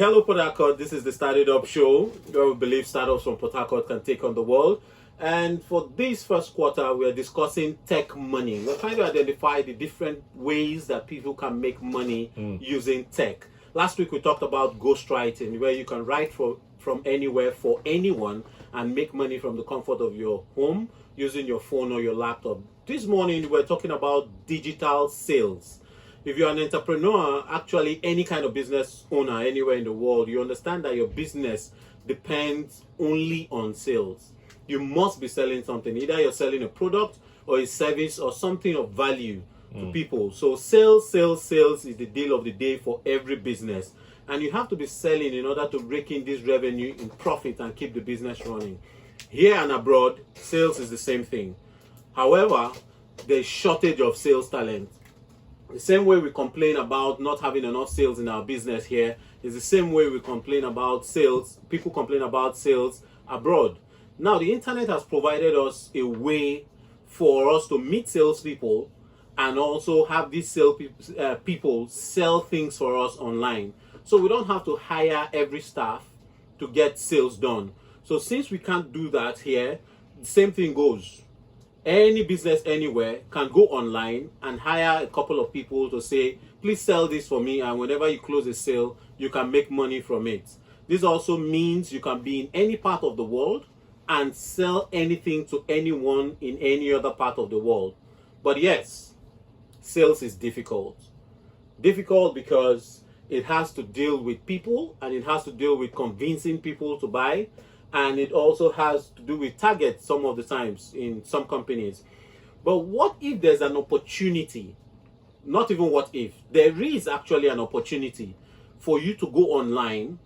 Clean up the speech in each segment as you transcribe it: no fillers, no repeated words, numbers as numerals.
Hello, Port Harcourt. This is the Started Up Show, where we believe startups from Port Harcourt can take on the world. And for this first quarter, we are discussing tech money. We're trying to identify the different ways that people can make money using tech. Last week, we talked about ghostwriting, where you can write from anywhere for anyone and make money from the comfort of your home using your phone or your laptop. This morning, we're talking about digital sales. If you're an entrepreneur, actually any kind of business owner anywhere in the world, you understand that your business depends only on sales. You must be selling something. Either you're selling a product or a service or something of value to people. So sales is the deal of the day for every business. And you have to be selling in order to rake in this revenue in profit and keep the business running. Here and abroad, sales is the same thing. However, there's shortage of sales talent. The same way we complain about not having enough sales in our business here is the same way we complain about sales. People complain about sales abroad. Now, the internet has provided us a way for us to meet salespeople and also have these people sell things for us online. So we don't have to hire every staff to get sales done. So since we can't do that here, the same thing goes. Any business anywhere can go online and hire a couple of people to say, please sell this for me, and whenever you close a sale, you can make money from it. This also means you can be in any part of the world and sell anything to anyone in any other part of the world. But yes, sales is difficult. Difficult because it has to deal with people and it has to deal with convincing people to buy. And it also has to do with targets some of the times in some companies. But what if there's an opportunity? Not even what if. There is actually an opportunity for you to go online,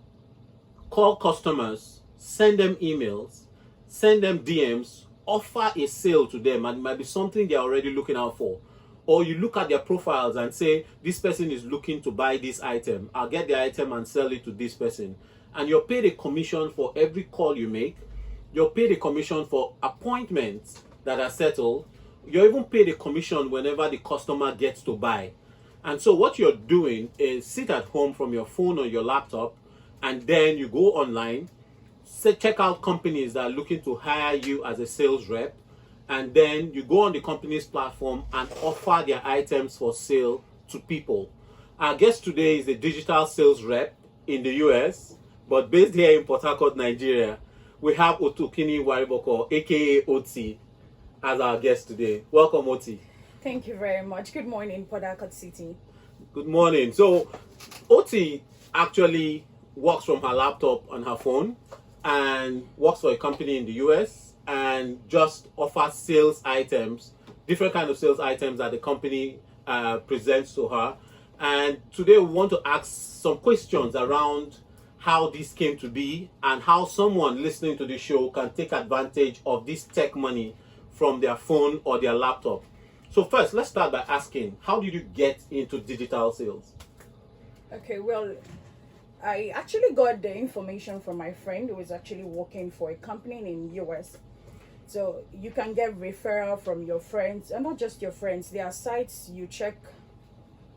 call customers, send them emails, send them DMs, offer a sale to them, and it might be something they're already looking out for. Or you look at their profiles and say, this person is looking to buy this item. I'll get the item and sell it to this person. And you're paid a commission for every call you make. You're paid a commission for appointments that are settled. You're even paid a commission whenever the customer gets to buy. And so what you're doing is sit at home from your phone or your laptop, and then you go online, check out companies that are looking to hire you as a sales rep, and then you go on the company's platform and offer their items for sale to people. Our guest today is a digital sales rep in the US. But based here in Port Harcourt, Nigeria, we have Otukini Wariboko, aka Oti, as our guest today. Welcome, Oti. Thank you very much. Good morning, Port Harcourt City. Good morning. So, Oti actually works from her laptop on her phone and works for a company in the US and just offers sales items, different kinds of sales items that the company presents to her. And today we want to ask some questions around how this came to be and how someone listening to the show can take advantage of this tech money from their phone or their laptop. So first, let's start by asking, how did you get into digital sales? Okay, well, I actually got the information from my friend who is actually working for a company in US. So you can get referral from your friends, and not just your friends. There are sites you check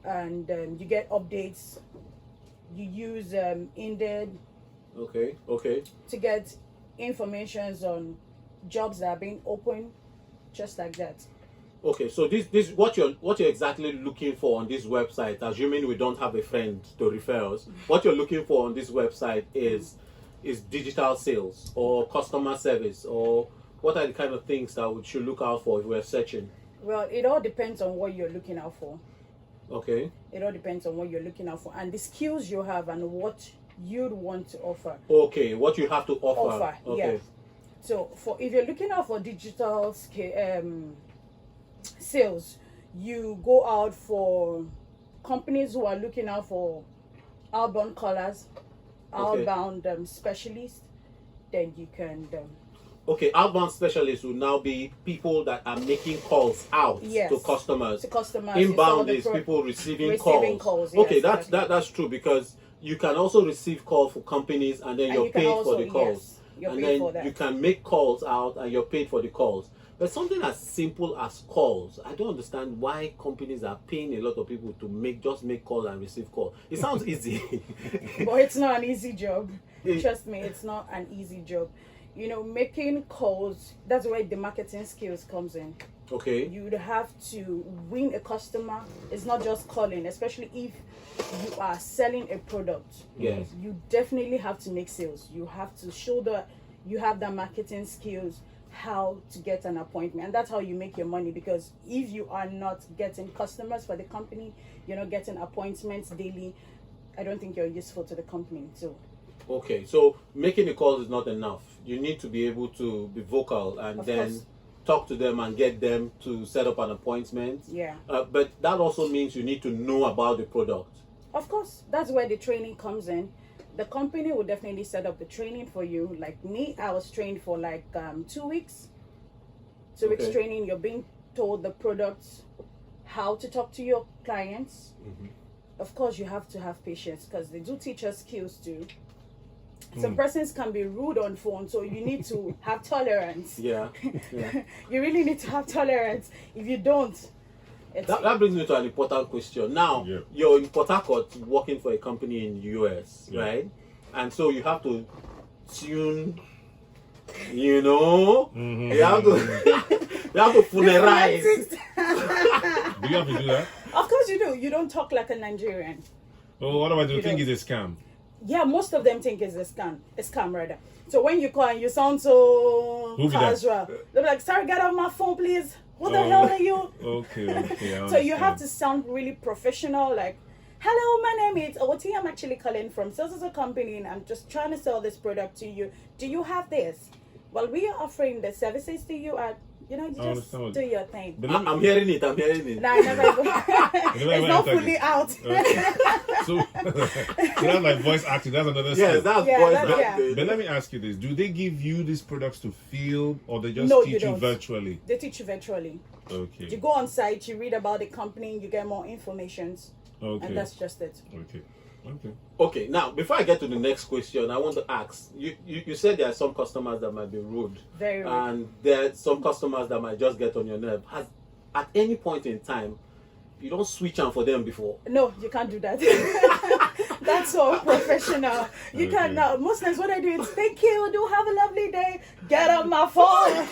and you get updates. You use Indeed to get information on jobs that are being opened, just like that. Okay, so this what you're exactly looking for on this website, assuming we don't have a friend to refer us, what you're looking for on this website is digital sales or customer service, or what are the kind of things that we should look out for if we're searching? Well, it all depends on what you're looking out for. Okay. It all depends on what you're looking out for and the skills you have and what you'd want to offer. Okay, what you have to offer. Okay. Yeah. So if you're looking out for digital sales, you go out for companies who are looking out for outbound callers, outbound specialists. Then you can. Okay, outbound specialists will now be people that are making calls out to customers. Inbound is people receiving calls. Yes, okay, that's true, because you can also receive calls for companies and then you're paid for the calls. Yes, and then you can make calls out and you're paid for the calls. But something as simple as calls, I don't understand why companies are paying a lot of people to make call and receive call. It sounds easy. But it's not an easy job. Trust me, it's not an easy job. You know, making calls, that's where the marketing skills comes in. Okay. You'd have to win a customer. It's not just calling, especially if you are selling a product. Yes. You definitely have to make sales. You have to show that you have the marketing skills, how to get an appointment. And that's how you make your money, because if you are not getting customers for the company, you're not getting appointments daily, I don't think you're useful to the company. So Okay, so making the calls is not enough. You need to be able to be vocal and Of then course. talk to them and get them to set up an appointment. yeah. But that also means you need to know about the product. Of course, that's where the training comes in. The company will definitely set up the training for you. Like me, I was trained for like 2 weeks. 2 weeks Okay. training. You're being told the products, how to talk to your clients. Of course, you have to have patience, because they do teach us skills too. Some persons can be rude on phone, so you need to have tolerance. Yeah. Yeah. You really need to have tolerance. If you don't, it's That brings me to an important question. Now, Yeah. you're in Port Harcourt working for a company in the US, Yeah. right? And so you have to tune, you know, you have to, you have to funerize. Do you have to do that? Of course you do. You don't talk like a Nigerian. Oh, otherwise you You think don't. it's a scam. Yeah, most of them think it's a scam rather. So when you call and you sound so Who be that? casual, they're like, "Sorry, get off my phone, please. What the Oh. hell are you?" Okay, I So you have to understand. sound really professional, like, "Hello, my name is OT. I'm actually calling from so company, and I'm just trying to sell this product to you. Do you have this? Well, we are offering the services to you at, you I just understand. do your thing." But let me- I'm hearing it. I'm hearing it. Nah, I never even, never it's not entered fully it. out. Okay. So, so that's like voice acting. That's another skill. Yes, that's Yeah, voice that's- yeah. acting. But let me ask you this: do they give you these products to feel, or they just No, you teach you don't. virtually? They teach you virtually. Okay. You go on site, you read about the company, you get more information, Okay. and that's just it. Okay. Okay. Okay, now before I get to the next question, I want to ask you said there are some customers that might be rude, Very rude. and there are some customers that might just get on your nerve. Has at any point in time you don't switch on for them before? No, you can't do that. That's so professional. You Okay. can't now. Most times what I do is, "Thank you, do have a lovely day. Get on my phone."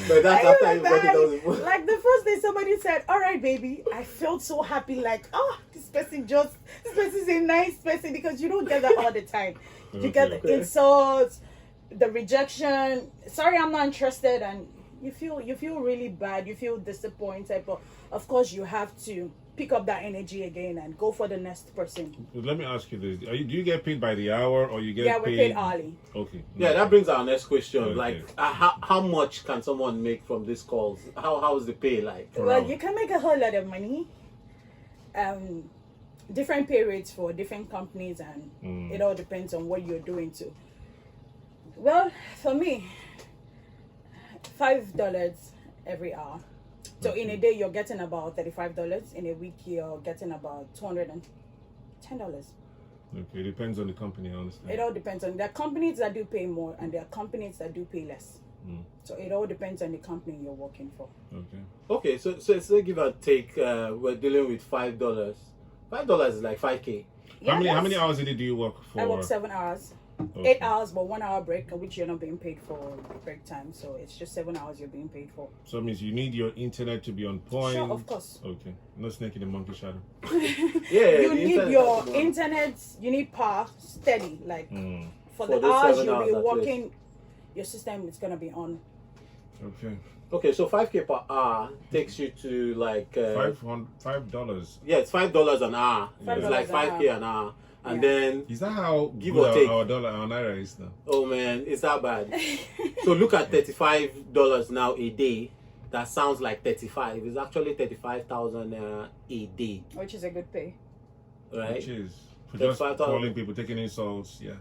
But that's I after you remember got it on the that, phone. like the first day somebody said, "All right, baby," I felt so happy, like, "Oh, this person is a nice person," because you don't get that all the time. You get the Okay. insults, the rejection. "Sorry, I'm not interested," and you feel really bad. You feel disappointed, but of course you have to pick up that energy again and go for the next person. Let me ask you this: do you get paid by the hour, or you get Yeah, we're paid? paid hourly. Okay. Yeah, that brings our next question. Okay. Like, how much can someone make from these calls? How is the pay like? Per Well, hour. you can make a whole lot of money. Different pay rates for different companies, and it all depends on what you're doing too. Well, for me, $5 every hour. So in a day you're getting about $35. In a week you're getting about $210. Okay, it depends on the company. I understand. It all depends on, there are companies that do pay more and there are companies that do pay less. So it all depends on the company you're working for. Okay. Okay, so say give or take, we're dealing with $5. $5 is like 5K. How many that's- hours a day do you work for? I work 7 hours. Okay. 8 hours, but 1 hour break, which you're not being paid for break time. So it's just 7 hours you're being paid for. So it means you need your internet to be on point. Sure, of course. Okay. No snake in the monkey shadow. Yeah, You the need internet your has to be on. internet, you need power steady. Like for For the those hours 7 you'll hours be at least. working, your system is going to be on. Okay. Okay, so 5K per hour takes you to like $5. yeah, it's $5 an hour. $5 It's like an hour. 5K an hour, and Yeah. then Is that how Give good or take. our dollar, our naira is now? oh man, it's that bad. So look at $35 now a day. That sounds like 35. It's actually 35,000 a day, Which is a good pay. right? Which is for That's just 5,000. calling people, taking insults. Yeah.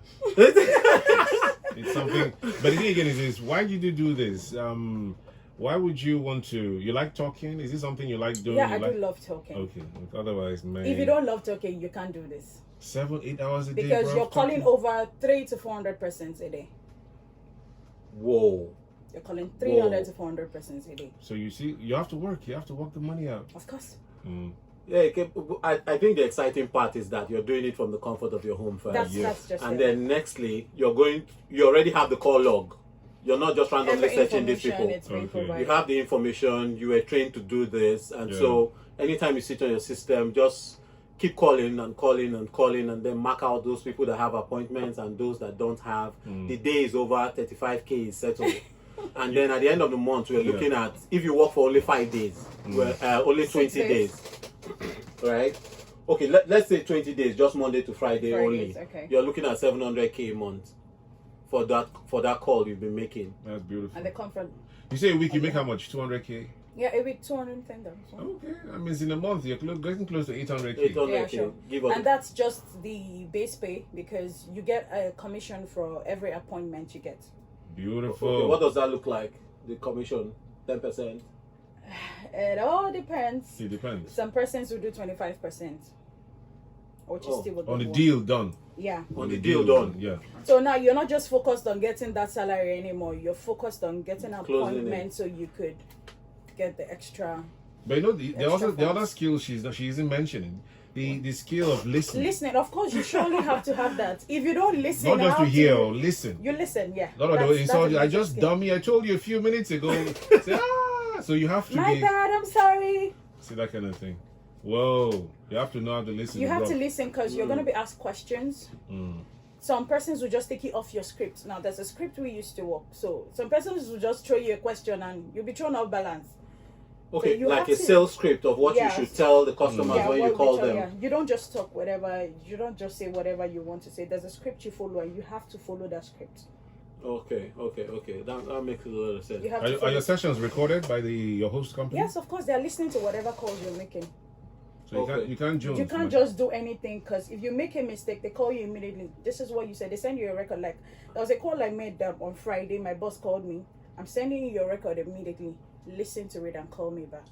It's something. But the thing again is this: why did you do this? Why would you want to? You like talking? Is this something you like doing? Yeah, You I like... do love talking. Okay. Otherwise, man. If you don't love talking, you can't do this. 7-8 hours a day. Because bro, you're calling talking? over 300 to 400 persons a day. Whoa. You're calling 300 to 400 persons a day. So you see, you have to work. You have to work the money out. Of course. Yeah, okay, I think the exciting part is that you're doing it from the comfort of your home first. That's just And it. then nextly, you already have the call log. You're not just randomly Every searching these information people. it's being Okay. provided. You have the information, you were trained to do this, and Yeah. so anytime you sit on your system, just keep calling and calling and calling, and then mark out those people that have appointments and those that don't have. The day is over, 35K is settled. And then at the end of the month, we're looking at, if you work for only 5 days, only 20 6 days, right? Okay, let's say 20 days, just Monday to Friday only. Fridays, okay. You're looking at 700K a month for that call you've been making. That's beautiful. And they come from, You say a week you make how much? 200K? yeah, it will be 210 dollars. Okay. I mean, in a month, you're getting close to 800K. 800K, Yeah, sure. give or And that's just the base pay, because you get a commission for every appointment you get. Beautiful. Okay, what does that look like? The commission, 10%. It all depends. It depends. Some persons will do 25%, which is still a good On the one. deal done. Yeah. On the deal done. Yeah. So now you're not just focused on getting that salary anymore. You're focused on getting Closing it. appointments so you could get the extra. But you know, the Extra other funds. skill she isn't mentioning, the skill of listening. Listening, of course, you surely have to have that. If you don't listen, Not just how to hear or listen. You listen, yeah. No, That's- they insult you. that's a I major just skill. dummy. I told you a few minutes ago. Say, so you have to My be bad, I'm sorry. see that kind of thing. Whoa, you have to know how to listen. You have to bro. listen because you're going to be asked questions. Some persons will just take it off your script. Now, there's a script we used to work. So some persons will just throw you a question and you'll be thrown off balance. Okay, you like have a to- sales script of what Yes. you should tell the customers when you what call we tell them. you. You don't just talk whatever, you don't just say whatever you want to say. There's a script you follow and you have to follow that script. Okay. That makes a lot of sense. You have to Are follow. your sessions recorded by your host company? Yes, of course, they're listening to whatever calls you're making. So you can't join. You can't just do anything because if you make a mistake, they call you immediately. This is what you said. They send you a record. Like, there was a call I made on Friday. My boss called me. I'm sending you your record immediately. Listen to it and call me back.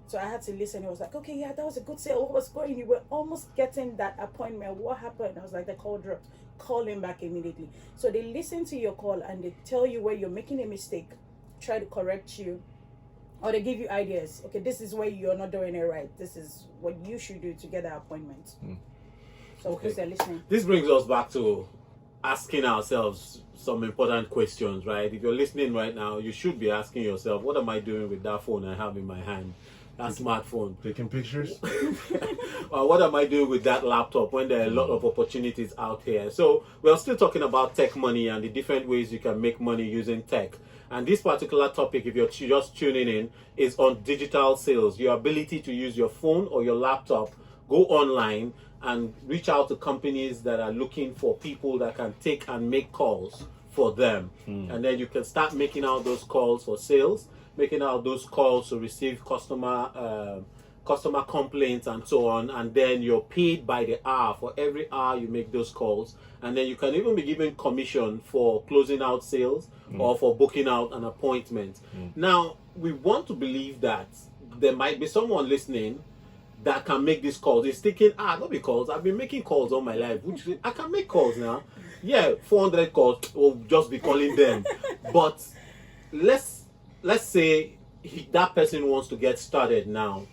So I had to listen. He was like, okay, yeah, that was a good sale. What was going? You were almost getting that appointment. What happened? I was like, the call dropped. Call him back immediately. So they listen to your call and they tell you where you're making a mistake, try to correct you, or they give you ideas. Okay, this is where you're not doing it right. This is what you should do to get that appointment. So of course they're listening. This brings us back to asking ourselves some important questions, right? If you're listening right now, you should be asking yourself, what am I doing with that phone I have in my hand? That smartphone. Taking pictures. What am I doing with that laptop when there are a lot of opportunities out here? So we're still talking about tech money and the different ways you can make money using tech. And this particular topic, if you're just tuning in, is on digital sales. Your ability to use your phone or your laptop, go online and reach out to companies that are looking for people that can take and make calls for them. And then you can start making out those calls for sales, making out those calls to receive customer complaints and so on, and then you're paid by the hour for every hour you make those calls, and then you can even be given commission for closing out sales or for booking out an appointment. Now, we want to believe that there might be someone listening that can make these calls. He's thinking, not because I've been making calls all my life, which I can make calls now. Yeah, 400 calls, we'll just be calling them. But let's say that person wants to get started now.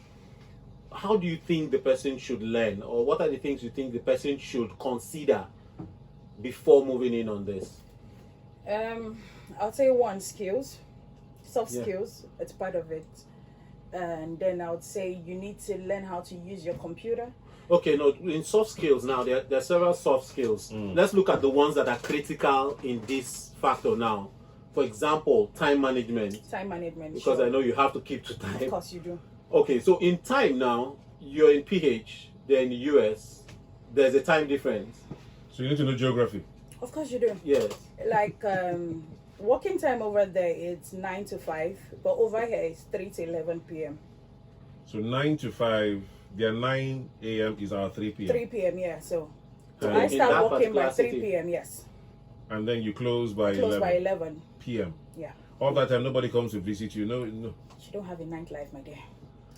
How do you think the person should learn, or what are the things you think the person should consider before moving in on this? I'll say one, skills, soft Yeah. skills. It's part of it. And then I would say you need to learn how to use your computer. Okay, no, in soft skills now, there are several soft skills. Let's look at the ones that are critical in this factor now. For example, time management, Time management. because sure. I know you have to keep to Of time. course you do. Okay, so in time now, you're in PH, they're in the US, there's a time difference. So you need to know geography. Of course you do. Yes. Like working time over there, it's 9 to 5, but over here it's 3 to 11 p.m. So 9 to 5, their 9 a.m. is our 3 p.m. 3 p.m. Yeah, so And I in start that working by particular 3 city. p.m. Yes, And then you close by close 11 by 11. p.m. Yeah, All that time, nobody comes to visit you. No. you don't have a nightlife, my dear.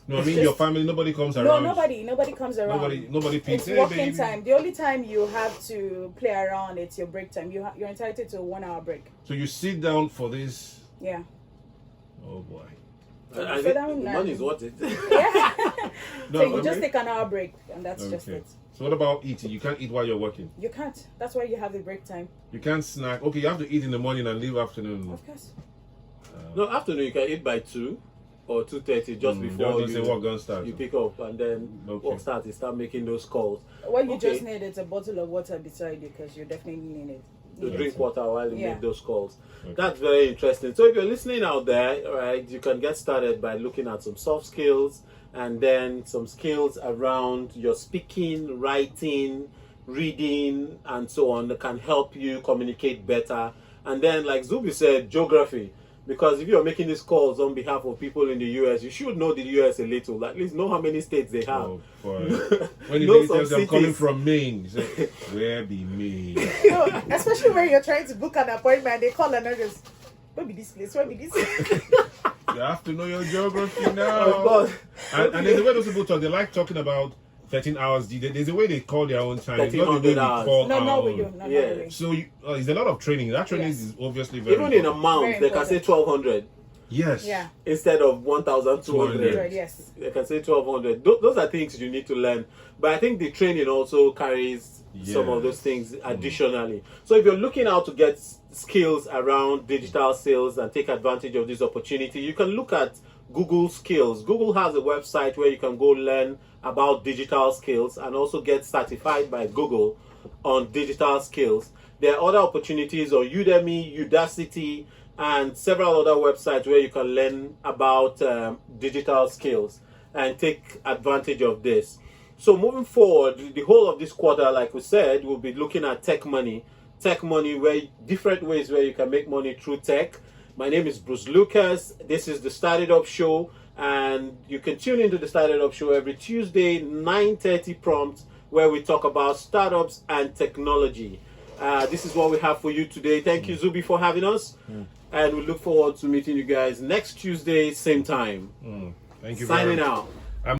No, I mean Just- your family. Nobody comes No, around. nobody comes around. Nobody It's peeps. Hey, working baby. time. The only time you have to play around, it's your break time. You're entitled to a 1 hour break. So you sit down for this Yeah. boy. I So think that the one, money is worth it. Yeah. No, So you I just mean- take an hour break, and that's just Okay. it. So what about eating? You can't eat while you're working. You can't. That's why you have the break time. You can't snack. Okay, you have to eat in the morning and leave afternoon. Of course. No, afternoon you can eat by 2 or 2:30 just before Don't say work gonna start. you pick up, and then Okay. work starts. You start making those calls. What you Okay. just need is a bottle of water beside you because you definitely need it. To drink water while you Yeah. make those calls. Okay. That's very interesting. So if you're listening out there, right, you can get started by looking at some soft skills and then some skills around your speaking, writing, reading, and so on that can help you communicate better. And then, like Zubi said, geography. Because if you're making these calls on behalf of people in the US, you should know the US a little. At least know how many states they have. Oh boy. When Know you some tells you I'm coming cities. from Maine, you say, where be Maine? No, especially when you're trying to book an appointment, they call and they just, where be this place? Where be this place? You have to know your geography now. Oh, God. And there's a way those people talk. They like talking about 13 hours. There's a way they call their own time. It's not the way 1300 we hours. call No, our we own. do. No, Yeah. not really. So there's a lot of training. That training Yes. is obviously very Even in important. amount, Very they can say important. 1200 Yes. Yeah. instead of 1200. Right, yes. They can say 1200. Those are things you need to learn. But I think the training also carries some of those things additionally. So if you're looking out to get skills around digital sales and take advantage of this opportunity, you can look at Google Skills. Google has a website where you can go learn about digital skills and also get certified by Google on digital skills. There are other opportunities on Udemy, Udacity, and several other websites where you can learn about digital skills and take advantage of this. So moving forward, the whole of this quarter, like we said, we'll be looking at tech money, where different ways where you can make money through tech. My name is Bruce Lucas. This is the Started Up Show, and you can tune into the Started Up Show every Tuesday, 9:30 prompt, where we talk about startups and technology. This is what we have for you today. Thank you, Zubi, for having us. And we look forward to meeting you guys next Tuesday, same time. Thank you very Signing much. out.